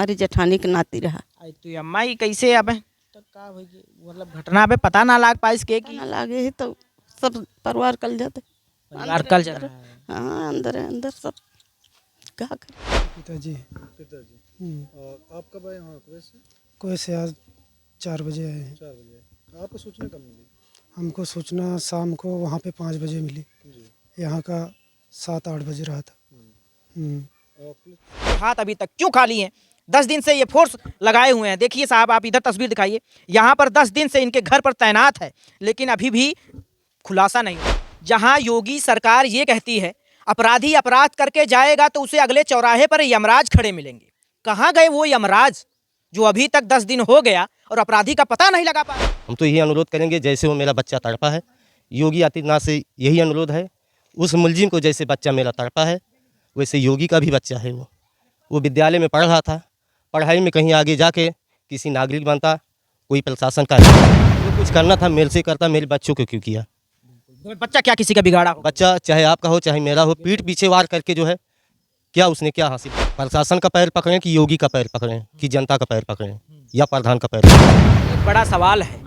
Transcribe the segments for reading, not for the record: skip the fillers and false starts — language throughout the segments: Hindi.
हमारी जेठानी के नाती रहा। तो अम्मा ही कैसे अब तक का होगी मतलब घटना पे पता ना लाग पाइस के की ना लागे ही तो सब परिवार कल जाते। परिवार कल जा रहा है। हाँ अंदर है अंदर सब क्या करे। पिताजी आप कब आए यहाँ वैसे? कोई से आज 4 बजे आए हैं। 4 बजे। आपको सूचना कब मिली? हमको सूचना शाम को वहाँ पे 5 बजे मिली। यहाँ का 7-8 बजे रहा था। हाथ अभी तक क्यों खाली हैं? 10 दिन से ये फोर्स लगाए हुए हैं। देखिए साहब, आप इधर तस्वीर दिखाइए। यहाँ पर 10 दिन से इनके घर पर तैनात है, लेकिन अभी भी खुलासा नहीं हुआ। जहाँ योगी सरकार ये कहती है अपराधी अपराध करके जाएगा तो उसे अगले चौराहे पर यमराज खड़े मिलेंगे। कहाँ गए वो यमराज जो अभी तक 10 दिन हो गया और अपराधी का पता नहीं लगा पाया? हम तो यही अनुरोध करेंगे, जैसे वो मेरा बच्चा तड़पा है, योगी आदित्यनाथ से यही अनुरोध है, उस मुलजिम को जैसे बच्चा मेरा तड़पा है वैसे योगी का भी बच्चा है। वो विद्यालय में पढ़ रहा था, पढ़ाई में कहीं आगे जाके किसी नागरिक बनता, कोई प्रशासन का जो कुछ करना था मेरे से करता, मेरे बच्चों को क्यों किया? बच्चा क्या किसी का बिगाड़ा हो? बच्चा चाहे आपका हो चाहे मेरा हो, पीठ पीछे वार करके जो है क्या उसने क्या हासिल? प्रशासन का पैर पकड़ें कि योगी का पैर पकड़ें कि जनता का पैर पकड़ें या प्रधान का पैर पकड़ें? एक बड़ा सवाल है।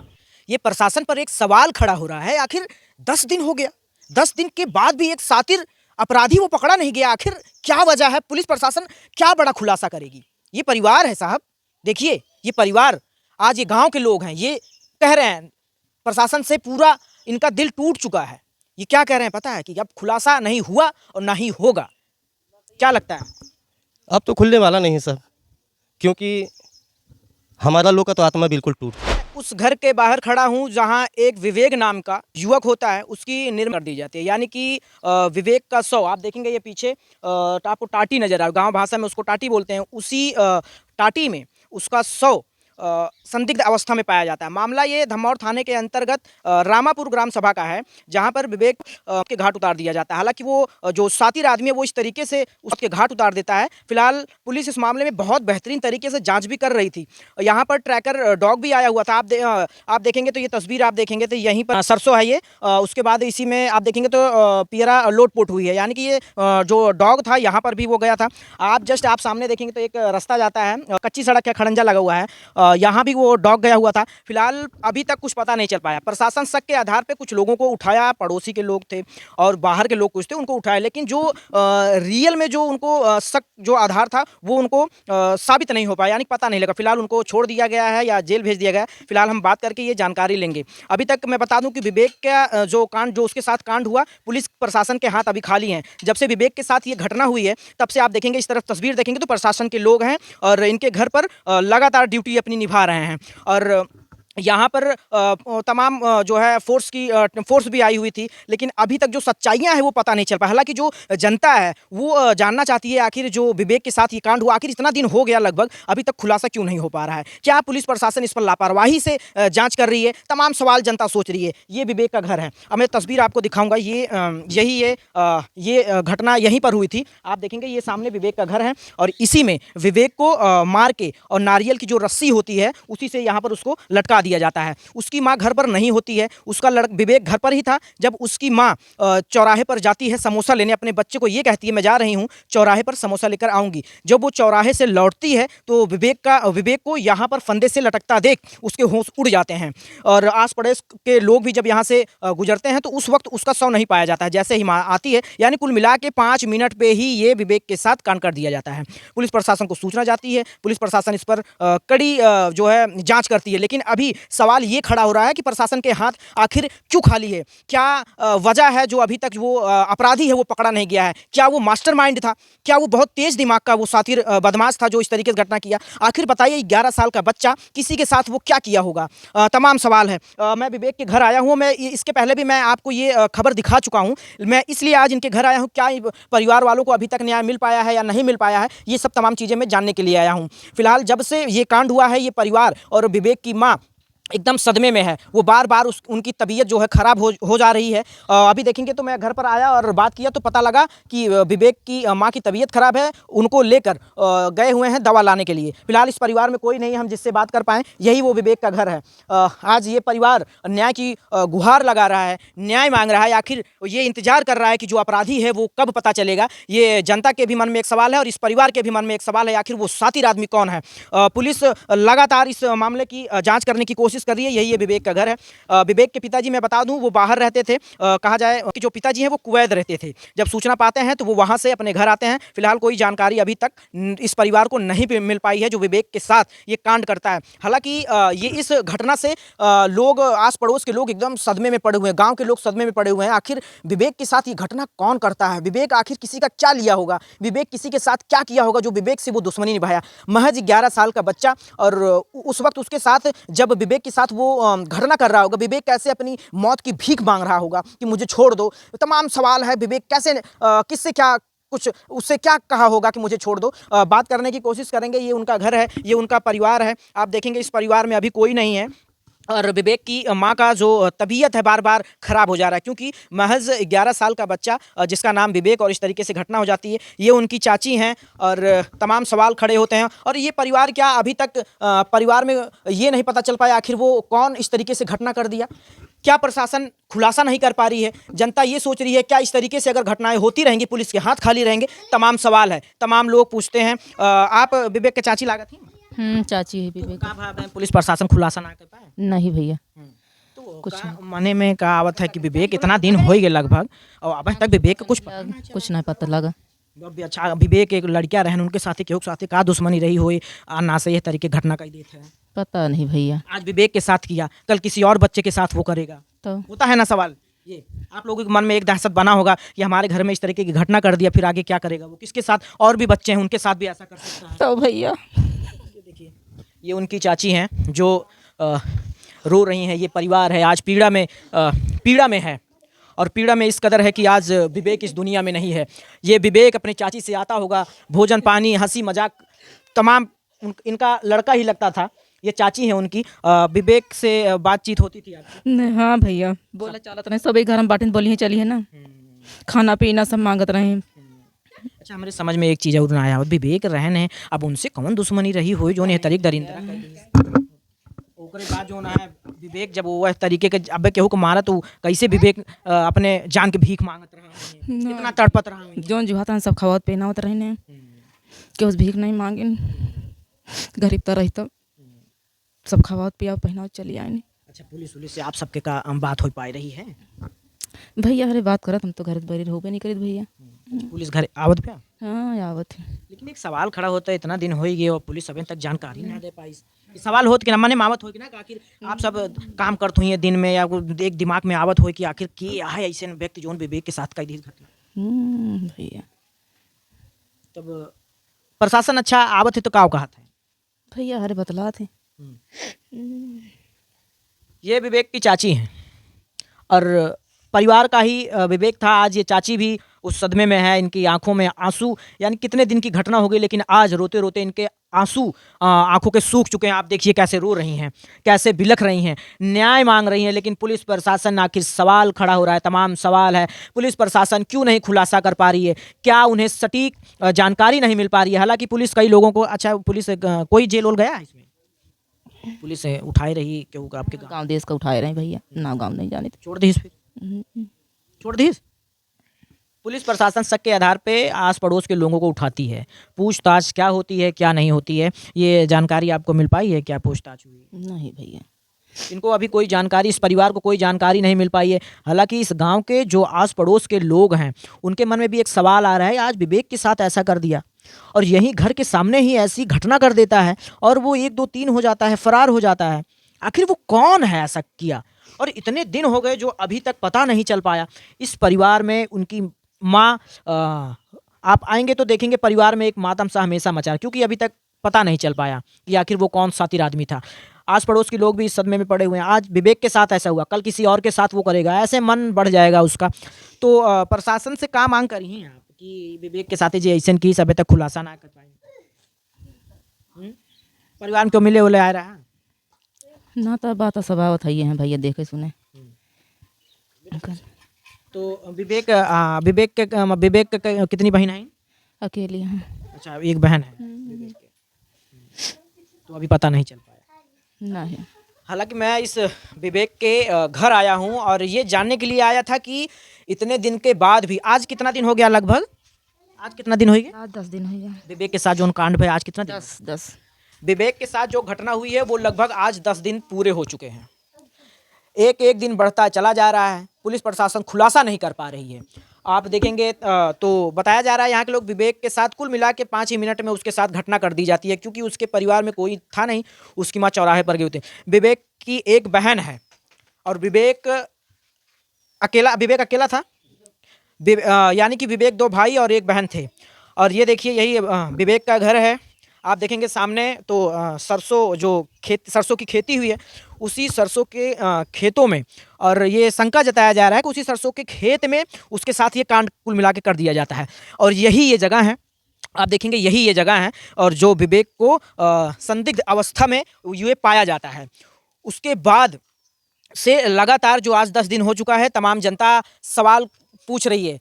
ये प्रशासन पर एक सवाल खड़ा हो रहा है। आखिर 10 दिन हो गया, 10 दिन के बाद भी एक सातिर अपराधी वो पकड़ा नहीं गया। आखिर क्या वजह है? पुलिस प्रशासन क्या बड़ा खुलासा करेगी? ये परिवार है साहब, देखिए ये परिवार, आज ये गांव के लोग हैं, ये कह रहे हैं प्रशासन से पूरा इनका दिल टूट चुका है। ये क्या कह रहे हैं पता है कि अब खुलासा नहीं हुआ और ना ही होगा। क्या लगता है? अब तो खुलने वाला नहीं सर, क्योंकि हमारा लोग का तो आत्मा बिल्कुल टूट। उस घर के बाहर खड़ा हूं जहां एक विवेक नाम का युवक होता है, उसकी निर्मल कर दी जाती है। यानी कि विवेक का शव आप देखेंगे, ये पीछे आपको टाटी नजर आ, गांव भाषा में उसको टाटी बोलते हैं। उसी टाटी में उसका शव संदिग्ध अवस्था में पाया जाता है। मामला ये धमौर थाने के अंतर्गत रामापुर ग्राम सभा का है, जहां पर विवेक के घाट उतार दिया जाता है। हालांकि वो जो सातिर आदमी है वो इस तरीके से उसके घाट उतार देता है। फिलहाल पुलिस इस मामले में बहुत बेहतरीन तरीके से जांच भी कर रही थी। यहाँ पर ट्रैकर डॉग भी आया हुआ था। आप देखेंगे तो ये तस्वीर आप देखेंगे तो यहीं पर सरसों है ये, उसके बाद इसी में आप देखेंगे तो पियरा लोटपोट हुई है। यानी कि ये जो डॉग था यहाँ पर भी वो गया था। आप सामने देखेंगे तो एक रास्ता जाता है, कच्ची सड़क है, खड़ंजा लगा हुआ है, यहाँ भी वो डॉग गया हुआ था। फिलहाल अभी तक कुछ पता नहीं चल पाया। प्रशासन शक के आधार पे कुछ लोगों को उठाया, पड़ोसी के लोग थे और बाहर के लोग कुछ थे, उनको उठाया, लेकिन जो रियल में जो उनको शक जो आधार था वो उनको साबित नहीं हो पाया, यानी पता नहीं लगा। फिलहाल उनको छोड़ दिया गया है या जेल भेज दिया गया है। फिलहाल हम बात करके ये जानकारी लेंगे। अभी तक मैं बता दूं कि विवेक का जो कांड, जो उसके साथ कांड हुआ, पुलिस प्रशासन के हाथ अभी खाली हैं। जब से विवेक के साथ ये घटना हुई है तब से आप देखेंगे, इस तरफ तस्वीर देखेंगे तो प्रशासन के लोग हैं और इनके घर पर लगातार ड्यूटी अपनी निभा रहे हैं। और यहाँ पर तमाम जो है फोर्स भी आई हुई थी, लेकिन अभी तक जो सच्चाइयाँ हैं वो पता नहीं चल पाया। हालांकि जो जनता है वो जानना चाहती है आखिर जो विवेक के साथ ये कांड हुआ, आखिर इतना दिन हो गया लगभग, अभी तक खुलासा क्यों नहीं हो पा रहा है? क्या पुलिस प्रशासन इस पर लापरवाही से जांच कर रही है? तमाम सवाल जनता सोच रही है। ये विवेक का घर है, अब मैं तस्वीर आपको दिखाऊंगा। ये घटना यहीं पर हुई थी। आप देखेंगे ये सामने विवेक का घर है और इसी में विवेक को मार के और नारियल की जो रस्सी होती है उसी से यहाँ पर उसको लटका दिया जाता है। उसकी मां घर पर नहीं होती है, उसका विवेक घर पर ही था। जब उसकी मां चौराहे पर जाती है समोसा लेने, अपने बच्चे को ये कहती है मैं जा रही हूं चौराहे पर समोसा लेकर आऊंगी। जब वो चौराहे से लौटती है तो विवेक को यहाँ पर फंदे से लटकता देख उसके होश उड़ जाते हैं और आस पड़ोस के लोग भी जब यहाँ से गुजरते हैं तो उस वक्त उसका शव नहीं पाया जाता है। जैसे ही मां आती है, यानी कुल मिला के 5 मिनट पे ही ये विवेक के साथ कांड कर दिया जाता है। पुलिस प्रशासन को सूचना जाती है, पुलिस प्रशासन इस पर कड़ी जो है जांच करती है, लेकिन अभी सवाल ये खड़ा हो रहा है कि प्रशासन के हाथ आखिर क्यों खाली है? क्या वजह है जो अभी तक वो अपराधी है वो पकड़ा नहीं गया है? क्या वो मास्टरमाइंड था? क्या वो बहुत तेज दिमाग का वो सातिर बदमाश था जो इस तरीके से घटना किया? आखिर बताइए 11 साल का बच्चा किसी के साथ वो क्या किया होगा? तमाम सवाल है। मैं विवेक के घर आया हूँ, मैं इसके पहले भी मैं आपको ये खबर दिखा चुका हूँ। मैं इसलिए आज इनके घर आया हूँ, क्या परिवार वालों को अभी तक न्याय मिल पाया है या नहीं मिल पाया है, ये सब तमाम चीज़ें मैं जानने के लिए आया हूँ। फिलहाल जब से ये कांड हुआ है, ये परिवार और विवेक की माँ एकदम सदमे में है। वो बार बार उनकी तबीयत जो है ख़राब हो जा रही है। अभी देखेंगे तो मैं घर पर आया और बात किया तो पता लगा कि विवेक की माँ की तबीयत ख़राब है, उनको लेकर गए हुए हैं दवा लाने के लिए। फिलहाल इस परिवार में कोई नहीं है हम जिससे बात कर पाएँ, यही वो विवेक का घर है। आज ये परिवार न्याय की गुहार लगा रहा है, न्याय मांग रहा है। आखिर ये इंतजार कर रहा है कि जो अपराधी है वो कब पता चलेगा। ये जनता के भी मन में एक सवाल है और इस परिवार के भी मन में एक सवाल है, आखिर वो सातिर आदमी कौन है। पुलिस लगातार इस मामले की जाँच करने की कोशिश कर रही है। यही ये विवेक का घर है। विवेक के पिताजी मैं बता दूं वो बाहर रहते थे। कहा जाए कि जो पिताजी हैं वो कुवैत रहते थे। जब सूचना पाते हैं तो वो वहां से अपने घर आते हैं। फिलहाल कोई जानकारी अभी तक इस परिवार को नहीं मिल पाई है जो विवेक के साथ ये कांड करता है। हालांकि ये इस घटना से लोग आस पड़ोस के लोग एकदम सदमे में पड़े हुए हैं, गाँव के लोग सदमे में पड़े हुए हैं। आखिर विवेक के साथ ये घटना कौन करता है, विवेक आखिर किसी का क्या लिया होगा, विवेक किसी के साथ क्या किया होगा जो विवेक से वो दुश्मनी निभाया। महज 11 साल का बच्चा और उस वक्त उसके साथ जब विवेक के साथ वो घटना कर रहा होगा, विवेक कैसे अपनी मौत की भीख मांग रहा होगा कि मुझे छोड़ दो। तमाम सवाल है, विवेक कैसे किससे क्या कुछ उससे क्या कहा होगा कि मुझे छोड़ दो। बात करने की कोशिश करेंगे। ये उनका घर है, ये उनका परिवार है। आप देखेंगे इस परिवार में अभी कोई नहीं है और विवेक की माँ का जो तबीयत है बार बार ख़राब हो जा रहा है क्योंकि महज 11 साल का बच्चा जिसका नाम विवेक और इस तरीके से घटना हो जाती है। ये उनकी चाची हैं और तमाम सवाल खड़े होते हैं और ये परिवार क्या अभी तक परिवार में ये नहीं पता चल पाया आखिर वो कौन इस तरीके से घटना कर दिया। क्या प्रशासन खुलासा नहीं कर पा रही है। जनता ये सोच रही है क्या इस तरीके से अगर घटनाएं होती रहेंगी पुलिस के हाथ खाली रहेंगे। तमाम सवाल है, तमाम लोग पूछते हैं। आप विवेक के चाची लागत थी? चाची है विवेक। कहाँ भाव है पुलिस प्रशासन खुलासा ना कर पाए? नहीं भैया तो कुछ मने में कहावत है कि विवेक इतना दिन हो ही गए लगभग और अब तक विवेक का कुछ कुछ नहीं पता लगा। अब अच्छा विवेक एक लड़कियां रहन उनके साथ केहू के साथ का दुश्मनी रही हो ना से यह तरीके घटना कर देते हैं। पता नहीं भैया। आज विवेक के साथ किया, कल किसी और बच्चे के साथ वो करेगा तो होता है ना सवाल। ये आप लोगों के मन में एक दहशत बना होगा कि हमारे घर में इस तरीके की घटना कर दिया, फिर आगे क्या करेगा वो, किसके साथ और भी बच्चे हैं उनके साथ भी ऐसा कर सकता है। तो भैया देखिए ये उनकी चाची हैं जो रो रही हैं। ये परिवार है आज पीड़ा में है और पीड़ा में इस कदर है कि आज विवेक इस दुनिया में नहीं है। ये विवेक अपने चाची से आता होगा, भोजन पानी हंसी मजाक तमाम इनका लड़का ही लगता था। ये चाची हैं उनकी। विवेक से बातचीत होती थी आपकी? हाँ भैया बोला चालत रहे, सभी घर में बाटें बोली चली है ना, खाना पीना सब मांगत रहे। अच्छा हमारे समझ में एक चीज़ और ना आया, विवेक रहन है अब उनसे कौन दुश्मनी रही हो जो ने तरीक दरिंदरा कर दी। ओकरे बाद जो ना है विवेक जब वो तरीके के अब केहू को मारा तो कैसे विवेक अपने जान के भीख मांगत रहा, इतना तड़पत रहा। जोन जुहाता सब खवात पहनावत रहे ने के उस भीख नहीं मांगिन, गरीब तो रही तो सब खवात पिया पहनावत चली आए। अच्छा पुलिस से आप सबके का बात हो पाई रही है? भैया अरे बात करत हम तो घर बरी होबे नहीं करित भैया। पुलिस घर आवत पे? हाँ आवत है। लेकिन एक सवाल खड़ा होता है इतना दिन हो ही गए और पुलिस अभी तक जानकारी ना दे पाई। सवाल होत कि ना मने मावत हो कि ना आखिर आप सब काम करते हुए दिन में या एक दिमाग में आवत हो कि आखिर के है ऐसे व्यक्ति जो विवेक के साथ कई दी घटना। भैया तब प्रशासन अच्छा आवत है तो का कहा था भैया अरे बतला थे। ये विवेक की चाची हैं और परिवार का ही विवेक था। आज ये चाची भी उस सदमे में है, इनकी आंखों में आंसू, यानी कितने दिन की घटना हो गई लेकिन आज रोते रोते इनके आंसू आंखों के सूख चुके हैं। आप देखिए कैसे रो रही हैं, कैसे बिलख रही हैं, न्याय मांग रही हैं। लेकिन पुलिस प्रशासन आखिर सवाल खड़ा हो रहा है, तमाम सवाल है। पुलिस प्रशासन क्यों नहीं खुलासा कर पा रही है, क्या उन्हें सटीक जानकारी नहीं मिल पा रही है। हालांकि पुलिस कई लोगों को अच्छा पुलिस कोई जेल वोल गया है इसमें? पुलिस उठाई रही क्यों आपके गाँव देश का उठाए रहे भैया ना, गाँव नहीं जाने छोड़ दी छोड़ दी। पुलिस प्रशासन शक के आधार पे आस पड़ोस के लोगों को उठाती है, पूछताछ क्या होती है क्या नहीं होती है ये जानकारी आपको मिल पाई है? क्या पूछताछ हुई? नहीं भैया इनको अभी कोई जानकारी, इस परिवार को कोई जानकारी नहीं मिल पाई है। हालांकि इस गांव के जो आस पड़ोस के लोग हैं उनके मन में भी एक सवाल आ रहा है, आज विवेक के साथ ऐसा कर दिया और यहीं घर के सामने ही ऐसी घटना कर देता है और वो 1 2 3 हो जाता है, फरार हो जाता है। आखिर वो कौन है ऐसा किया? और इतने दिन हो गए जो अभी तक पता नहीं चल पाया। इस परिवार में उनकी माँ, आप आएंगे तो देखेंगे परिवार में एक मातम सा हमेशा मचा क्योंकि अभी तक पता नहीं चल पाया कि आखिर वो कौन सातिर आदमी था। आस पड़ोस के लोग भी इस सदमे में पड़े हुए हैं। आज विवेक के साथ ऐसा हुआ, कल किसी और के साथ वो करेगा, ऐसे मन बढ़ जाएगा उसका। तो प्रशासन से क्या मांग करी हैं आप कि विवेक के साथ जी ऐसा की अभी तक खुलासा ना कर पाए? परिवार में क्यों मिले उले आ रहा है? ना तो बात सब आवत है भैया देखे सुने। तो विवेक के कितनी बहन हैं? अकेली हैं। अच्छा, एक बहन है विवेक के। तो अभी पता नहीं चल पाया। नहीं। हालांकि मैं इस विवेक के घर आया हूं और ये जानने के लिए आया था कि इतने दिन के बाद भी, आज कितना दिन हो गया लगभग, आज कितना दिन हो गया? आज 10 दिन हो गया। विवेक के साथ जो कांड है आज कितना दिन? 10। विवेक के साथ जो घटना हुई है वो लगभग आज 10 दिन पूरे हो चुके हैं। एक एक दिन बढ़ता चला जा रहा है, पुलिस प्रशासन खुलासा नहीं कर पा रही है। आप देखेंगे तो बताया जा रहा है यहाँ के लोग विवेक के साथ कुल मिला के 5 ही मिनट में उसके साथ घटना कर दी जाती है, क्योंकि उसके परिवार में कोई था नहीं, उसकी माँ चौराहे पर गई होती। विवेक की एक बहन है और विवेक अकेला था। यानी कि विवेक 2 भाई और 1 बहन थे। और ये देखिए यही विवेक का घर है। आप देखेंगे सामने तो सरसों की खेती हुई है, उसी सरसों के खेतों में, और ये शंका जताया जा रहा है कि उसी सरसों के खेत में उसके साथ ये कांड कुल मिला के कर दिया जाता है। और यही ये जगह है, आप देखेंगे यही ये जगह है और जो विवेक को संदिग्ध अवस्था में ये पाया जाता है। उसके बाद से लगातार जो आज 10 दिन हो चुका है, तमाम जनता सवाल पूछ रही है,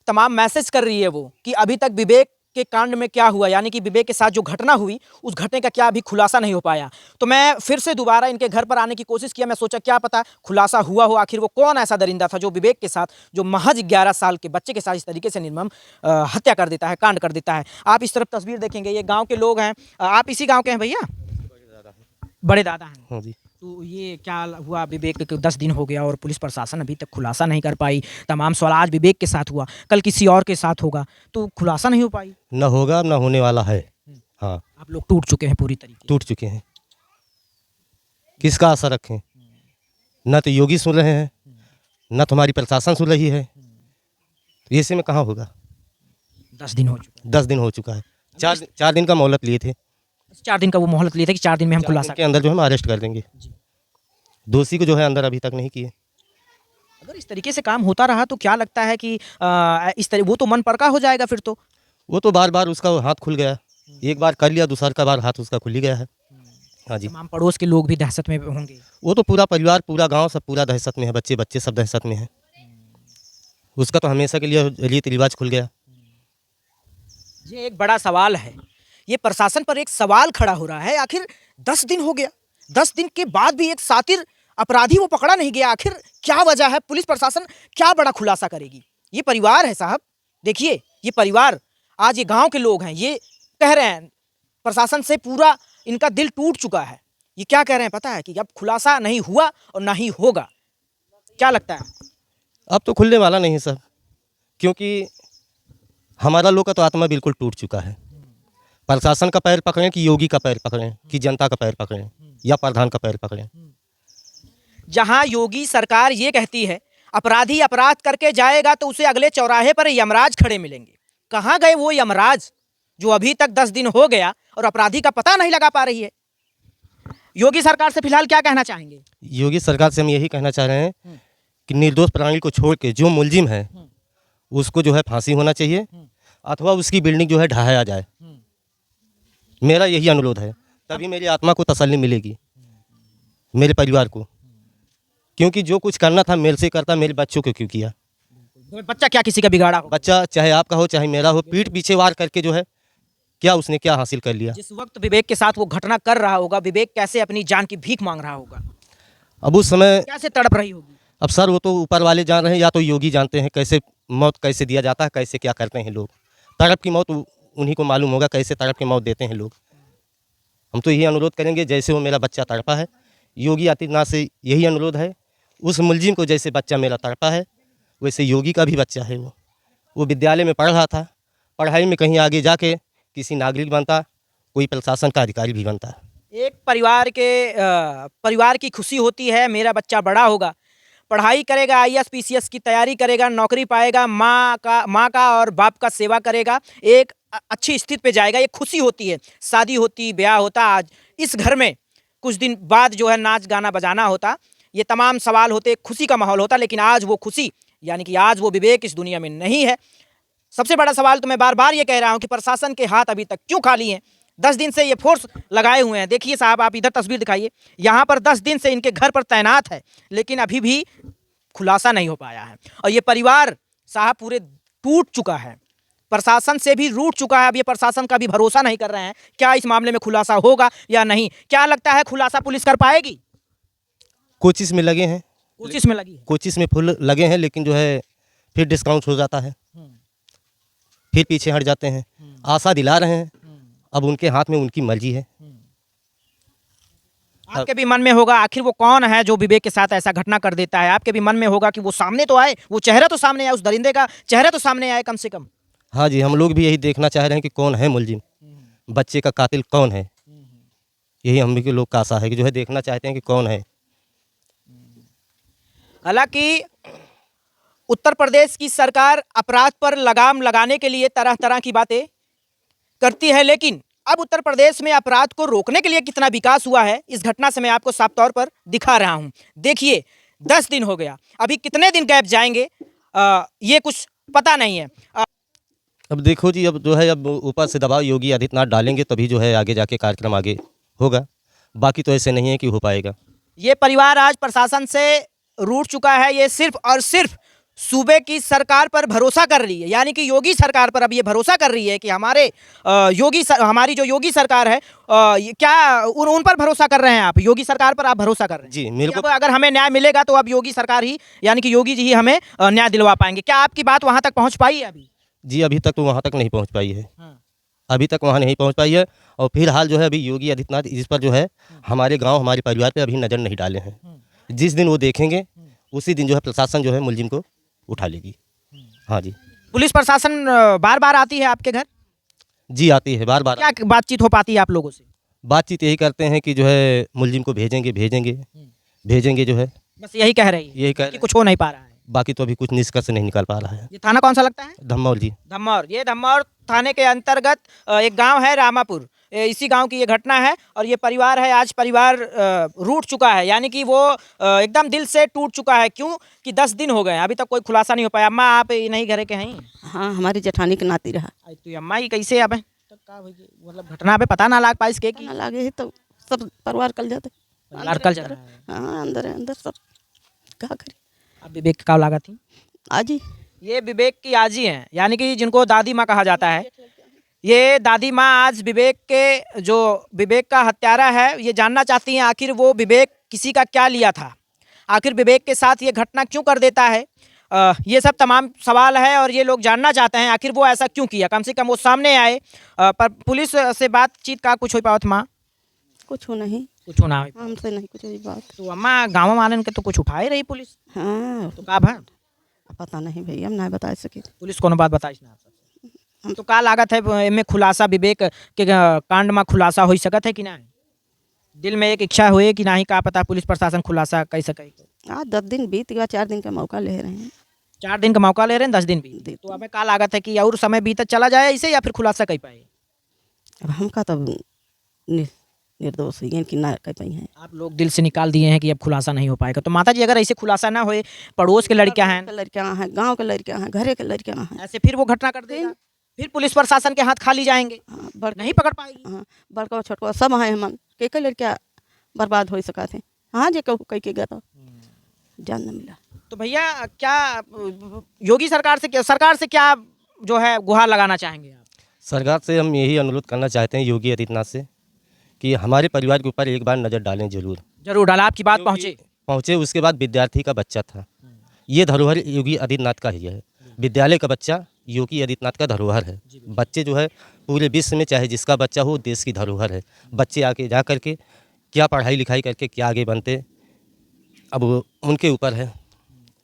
तमाम मैसेज कर रही है वो कि अभी तक विवेक के कांड में क्या हुआ, यानी कि विवेक के साथ जो घटना हुई उस घटने का क्या अभी खुलासा नहीं हो पाया। तो मैं फिर से दोबारा इनके घर पर आने की कोशिश किया। मैं सोचा क्या पता खुलासा हुआ हो, आखिर वो कौन ऐसा दरिंदा था जो विवेक के साथ, जो महज 11 साल के बच्चे के साथ इस तरीके से निर्मम हत्या कर देता है, कांड कर देता है। आप इस तरफ तस्वीर देखेंगे, ये गाँव के लोग हैं। आप इसी गाँव के हैं भैया? बड़े दादा हैं। हाँ जी। तो ये क्या हुआ, विवेक को 10 दिन हो गया और पुलिस प्रशासन अभी तक खुलासा नहीं कर पाई। तमाम सवाल आज विवेक के साथ हुआ, कल किसी और के साथ होगा, तो खुलासा नहीं हो पाई। न होगा न होने वाला है। हाँ, आप लोग टूट चुके हैं पूरी तरीके। टूट चुके हैं। किसका आशा रखें? न तो योगी सुन रहे हैं, न तो हमारी प्रशासन सुन रही है। तो ऐसे में कहाँ होगा? 10 दिन हो चुके। 10 दिन हो चुका है। 4 दिन का मोहलत लिए थे। 4 दिन का वो मोहलत लिए थे कि 4 दिन में हम खुलासा के अंदर जो है हम अरेस्ट कर देंगे। दोषी को जो है अंदर अभी तक नहीं किए। अगर इस तरीके से काम होता रहा तो क्या लगता है कि इस तरह वो तो मन पड़का हो जाएगा फिर तो। वो तो बार बार उसका हाथ खुल गया, एक बार कर लिया, दूसरा बार हाथ उसका खुल ही गया है। हाँ जी। तमाम पड़ोस के लोग भी दहशत में होंगे। वो तो पूरा परिवार, पूरा गांव सब पूरा दहशत में है, बच्चे सब दहशत में है। उसका तो हमेशा के लिए रीति रिवाज खुल गया। ये एक बड़ा सवाल है, ये प्रशासन पर एक सवाल खड़ा हो रहा है। आखिर 10 दिन हो गया, 10 दिन के बाद भी एक सातिर अपराधी वो पकड़ा नहीं गया। आखिर क्या वजह है? पुलिस प्रशासन क्या बड़ा खुलासा करेगी? ये परिवार है साहब, देखिए ये परिवार, आज ये गांव के लोग हैं, ये कह रहे हैं प्रशासन से पूरा इनका दिल टूट चुका है। ये क्या कह रहे हैं पता है कि अब खुलासा नहीं हुआ और ना ही होगा। क्या लगता है? अब तो खुलने वाला नहीं सब, क्योंकि हमारा लोग का तो आत्मा बिल्कुल टूट चुका है। प्रशासन का पैर पकड़ें कि योगी का पैर पकड़ें कि जनता का पैर पकड़ें या प्रधान का पैर पकड़ें। जहां योगी सरकार ये कहती है अपराधी अपराध करके जाएगा तो उसे अगले चौराहे पर यमराज खड़े मिलेंगे, कहां गए वो यमराज जो अभी तक 10 दिन हो गया और अपराधी का पता नहीं लगा पा रही है? योगी सरकार से फिलहाल क्या कहना चाहेंगे? योगी सरकार से हम यही कहना चाह रहे हैं कि निर्दोष प्राणी को छोड़ के जो मुलजिम है उसको जो है फांसी होना चाहिए, अथवा उसकी बिल्डिंग जो है ढहाया जाए। मेरा यही अनुरोध है, तभी मेरी आत्मा को तसल्ली मिलेगी, मेरे परिवार को। क्योंकि जो कुछ करना था मेरे से करता, मेरे बच्चों को क्यों किया? बच्चा क्या किसी का बिगाड़ा हो? बच्चा चाहे आपका हो चाहे मेरा हो, पीठ पीछे वार करके जो है क्या उसने क्या हासिल कर लिया? जिस वक्त विवेक के साथ वो घटना कर रहा होगा, विवेक कैसे अपनी जान की भीख मांग रहा होगा, अब उस समय कैसे तड़प रही होगी? अब सर वो तो ऊपर वाले जान रहे हैं या तो योगी जानते हैं कैसे मौत कैसे दिया जाता है, कैसे क्या करते हैं लोग। तड़प की मौत उन्हीं को मालूम होगा, कैसे तड़प की मौत देते हैं लोग। हम तो यही अनुरोध करेंगे, जैसे वो मेरा बच्चा तड़पा है, योगी आदित्यनाथ से यही अनुरोध है, उस मुलजिम को जैसे बच्चा मेरा तड़पा है वैसे योगी का भी बच्चा है। वो विद्यालय में पढ़ रहा था, पढ़ाई में कहीं आगे जाके किसी नागरिक बनता, कोई प्रशासन का अधिकारी भी बनता। एक परिवार की खुशी होती है मेरा बच्चा बड़ा होगा, पढ़ाई करेगा, IAS PCS की तैयारी करेगा, नौकरी पाएगा, माँ का और बाप का सेवा करेगा, एक अच्छी स्थिति पे जाएगा, ये खुशी होती है। शादी होती, ब्याह होता, आज इस घर में कुछ दिन बाद जो है नाच गाना बजाना होता, ये तमाम सवाल होते, खुशी का माहौल होता। लेकिन आज वो खुशी, यानी कि आज वो विवेक इस दुनिया में नहीं है। सबसे बड़ा सवाल तो मैं बार बार ये कह रहा हूँ कि प्रशासन के हाथ अभी तक क्यों खाली हैं? 10 दिन से ये फोर्स लगाए हुए हैं। देखिए साहब, आप इधर तस्वीर दिखाइए, यहाँ पर 10 दिन से इनके घर पर तैनात है, लेकिन अभी भी खुलासा नहीं हो पाया है। और ये परिवार साहब पूरे टूट चुका है, प्रशासन से भी रूठ चुका है। अब ये प्रशासन का भी भरोसा नहीं कर रहे हैं, क्या इस मामले में खुलासा होगा या नहीं। क्या लगता है, खुलासा पुलिस कर पाएगी? कोशिश में लगे हैं, कोशिश में लगी है। कोशिश में फुल लगे हैं, लेकिन जो है फिर डिस्काउंट हो जाता है, फिर पीछे हट जाते हैं। आशा दिला रहे हैं, अब उनके हाथ में उनकी मर्जी है। आपके भी मन में होगा आखिर वो कौन है जो विवेक के साथ ऐसा घटना कर देता है। आपके भी मन में होगा कि वो सामने तो आए, वो चेहरा तो सामने आए, उस दरिंदे का चेहरा तो सामने आए कम से कम। हाँ जी, हम लोग भी यही देखना चाह रहे हैं कि कौन है मुलजिम, बच्चे का कातिल कौन है। यही हम भी लोग का आशा है कि जो है देखना चाहते हैं कि कौन है। हालांकि उत्तर प्रदेश की सरकार अपराध पर लगाम लगाने के लिए तरह तरह की बातें करती है, लेकिन अब उत्तर प्रदेश में अपराध को रोकने के लिए कितना विकास हुआ है, इस घटना से मैं आपको साफ तौर पर दिखा रहा हूं। देखिए, 10 दिन हो गया, अभी कितने दिन गैप जाएंगे ये कुछ पता नहीं है। अब देखो जी, अब जो है अब ऊपर से दबाव योगी आदित्यनाथ डालेंगे तभी जो है आगे जाके कार्यक्रम आगे होगा, बाकी तो ऐसे नहीं है कि हो पाएगा। ये परिवार आज प्रशासन से रूठ चुका है, ये सिर्फ और सिर्फ सूबे की सरकार पर भरोसा कर रही है, यानी कि योगी सरकार पर अब ये भरोसा कर रही है कि हमारे हमारी जो योगी सरकार है, क्या उन पर भरोसा कर रहे हैं आप? योगी सरकार पर आप भरोसा कर रहे हैं जी, मेरे को अब अगर हमें न्याय मिलेगा तो अब योगी सरकार ही, यानी कि योगी जी ही हमें न्याय दिलवा पाएंगे। क्या आपकी बात वहां तक पहुंच पाई है अभी? जी, अभी तक तो वहाँ तक नहीं पहुँच पाई है, अभी तक वहाँ नहीं पहुँच पाई है। और फिलहाल जो है अभी योगी आदित्यनाथ इस पर जो है हमारे गाँव हमारे परिवार पर अभी नज़र नहीं डाले हैं। जिस दिन वो देखेंगे उसी दिन जो है प्रशासन जो है मुलजिम को उठा लेगी। हाँ जी। पुलिस प्रशासन बार बार आती है आपके घर? जी, आती है बार बार। क्या बातचीत हो पाती है आप लोगों से? बातचीत यही करते हैं कि जो है मुलजिम को भेजेंगे भेजेंगे भेजेंगे, जो है बस यही कह रही है, यही कह कि रहे कुछ हो नहीं पा रहा है। हैं। बाकी तो अभी कुछ निष्कर्ष नहीं निकाल पा रहा है। ये थाना कौन सा लगता है? धम्मौर जी। धम्मौर। ये धम्मौर थाने के अंतर्गत एक गांव है रामापुर, इसी गांव की ये घटना है। और ये परिवार है, आज परिवार रूठ चुका है, यानी कि वो एकदम दिल से टूट चुका है। क्यों कि 10 दिन हो गए हैं, अभी तक कोई खुलासा नहीं हो पाया। अम्मा, आप नहीं घरे के हैं? हाँ, हमारी जेठानी के नाती रहा। तो अम्मा ही कैसे अब मतलब घटना पे पता ना लाग पाइस के ना लागे ही तो सब परिवार कल जाते। लड़कल जा रहा है। हाँ, अंदर है, अंदर सब क्या करे। अब विवेक का लगा थी आज ही ये विवेक की आजी हैं, यानी कि जिनको दादी माँ कहा जाता है। ये दादी माँ आज विवेक का हत्यारा है, ये जानना चाहती हैं आखिर वो विवेक किसी का क्या लिया था, आखिर विवेक के साथ ये घटना क्यों कर देता है। ये सब तमाम सवाल है और ये लोग जानना चाहते हैं आखिर वो ऐसा क्यों किया। कम से कम वो सामने आए। पर पुलिस से बातचीत का कुछ हो पावत माँ? कुछ हो नहीं, कुछ होना है हमसे नहीं कुछ हुई बात। तो अम्मा गाँव वाले के तो कुछ उठाए रही पुलिस, हाँ, तो का भा पता नहीं भैया, हम नहीं बता सके। पुलिस कोनो बात बताइस ना हम तो का लागत है इनमें खुलासा विवेक के कांड में खुलासा हो सकत है कि ना? दिल में एक इच्छा हुए कि नहीं, का पता पुलिस प्रशासन खुलासा कर सके। आज 10 दिन बीत गया, 4 दिन का मौका ले रहे हैं। 4 दिन का मौका ले रहे हैं, 10 दिन भी, तो हमें का लागत है कि और समय बीत चला जाए इसे, या फिर खुलासा कर पाए? अब हमका तो निर्दोष ही कि ना कर पाई हैं। आप लोग दिल से निकाल दिए हैं कि अब खुलासा नहीं हो पाएगा। तो माता जी, अगर ऐसे खुलासा ना होए, पड़ोस के लड़कियां हैं, लड़कियां हैं, गाँव के लड़कियां हैं, घरे के लड़कियां हैं, ऐसे फिर वो घटना कर देगा, फिर पुलिस प्रशासन के हाथ खाली जाएंगे, हाँ, नहीं पकड़ पाएगी। हाँ, बड़का छोटका सब हैं हमन के लड़कियां बर्बाद हो सका थे। हाँ, जे कहूँ कह के गया तो जान न मिला। तो भैया, क्या योगी सरकार से क्या जो है गुहार लगाना चाहेंगे आप? सरकार से हम यही अनुरोध करना चाहते हैं योगी आदित्यनाथ से कि हमारे परिवार के ऊपर एक बार नज़र डालें। जरूर डाला, आपकी बात पहुँचे। उसके बाद विद्यार्थी का बच्चा था, ये धरोहर योगी आदित्यनाथ का ही है। विद्यालय का बच्चा योगी आदित्यनाथ का धरोहर है। बच्चे जो है पूरे विश्व में चाहे जिसका बच्चा हो, देश की धरोहर है। बच्चे आके जा करके क्या पढ़ाई लिखाई करके क्या आगे बनते, अब उनके ऊपर है।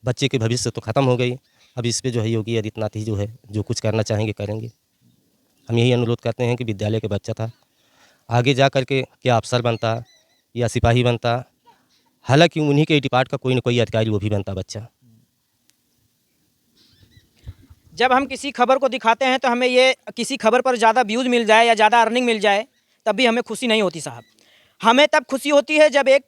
बच्चे के भविष्य तो ख़त्म हो गई, अब इस पे जो है योगी आदित्यनाथ ही जो है जो कुछ करना चाहेंगे करेंगे। हम यही अनुरोध करते हैं कि विद्यालय का बच्चा था, आगे जा कर के क्या अफसर बनता या सिपाही बनता, हालांकि उन्हीं के डिपार्ट का कोई ना कोई अधिकारी वो भी बनता बच्चा। जब हम किसी खबर को दिखाते हैं तो हमें ये किसी खबर पर ज़्यादा व्यूज़ मिल जाए या ज़्यादा अर्निंग मिल जाए, तब भी हमें खुशी नहीं होती साहब। हमें तब खुशी होती है जब एक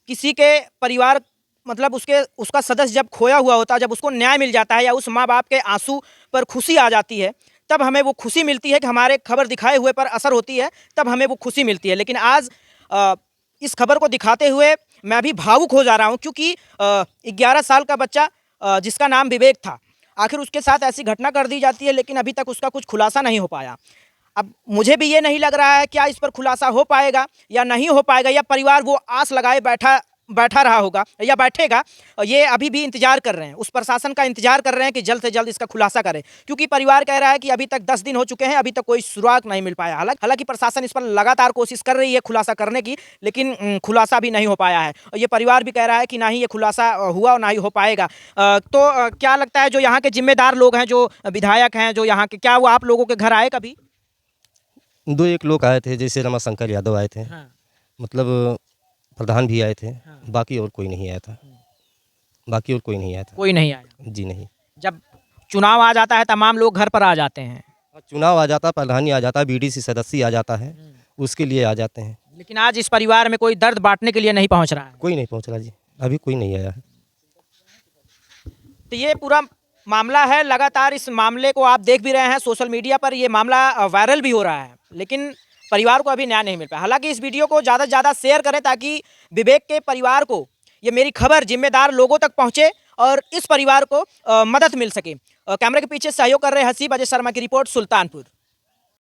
किसी के परिवार, मतलब उसका सदस्य जब खोया हुआ होता है, जब उसको न्याय मिल जाता है, या उस माँ बाप के आंसू पर खुशी आ जाती है, तब हमें वो खुशी मिलती है कि हमारे खबर दिखाए हुए पर असर होती है, तब हमें वो खुशी मिलती है। लेकिन आज इस खबर को दिखाते हुए मैं अभी भावुक हो जा रहा हूँ, क्योंकि 11 साल का बच्चा जिसका नाम विवेक था, आखिर उसके साथ ऐसी घटना कर दी जाती है, लेकिन अभी तक उसका कुछ खुलासा नहीं हो पाया। अब मुझे भी ये नहीं लग रहा है क्या इस पर खुलासा हो पाएगा या नहीं हो पाएगा, या परिवार वो आस लगाए बैठा रहा होगा या बैठेगा। ये अभी भी इंतजार कर रहे हैं, उस प्रशासन का इंतजार कर रहे हैं कि जल्द से जल्द इसका खुलासा करें, क्योंकि परिवार कह रहा है कि अभी तक 10 दिन हो चुके हैं, अभी तक कोई सुराग नहीं मिल पाया। हालांकि प्रशासन इस पर लगातार कोशिश कर रही है खुलासा करने की, लेकिन खुलासा भी नहीं हो पाया है। और ये परिवार भी कह रहा है कि ना ही ये खुलासा हुआ और ना ही हो पाएगा। तो क्या लगता है जो यहाँ के जिम्मेदार लोग हैं, जो विधायक हैं, जो यहाँ के, क्या वो आप लोगों के घर आए कभी? 2-1 लोग आए थे, जैसे रमाशंकर यादव आए थे, मतलब प्रधान भी आए थे, बाकी और कोई नहीं आया था। कोई नहीं आया? जी नहीं। जब चुनाव आ जाता है तमाम लोग घर पर आ जाते हैं, चुनाव आ जाता, प्रधान ही आ जाता, बीडीसी सदस्य आ जाता है, उसके लिए आ जाते हैं। लेकिन आज इस परिवार में कोई दर्द बांटने के लिए नहीं पहुंच रहा है। कोई नहीं पहुंच रहा जी, अभी कोई नहीं आया है। तो ये पूरा मामला है, लगातार इस मामले को आप देख भी रहे हैं, सोशल मीडिया पर ये मामला वायरल भी हो रहा है, लेकिन परिवार को अभी न्याय नहीं मिल पाया। हालांकि इस वीडियो को ज़्यादा से ज़्यादा शेयर करें ताकि विवेक के परिवार को ये मेरी खबर जिम्मेदार लोगों तक पहुंचे और इस परिवार को मदद मिल सके। कैमरे के पीछे सहयोग कर रहे हसीब अजय शर्मा की रिपोर्ट, सुल्तानपुर।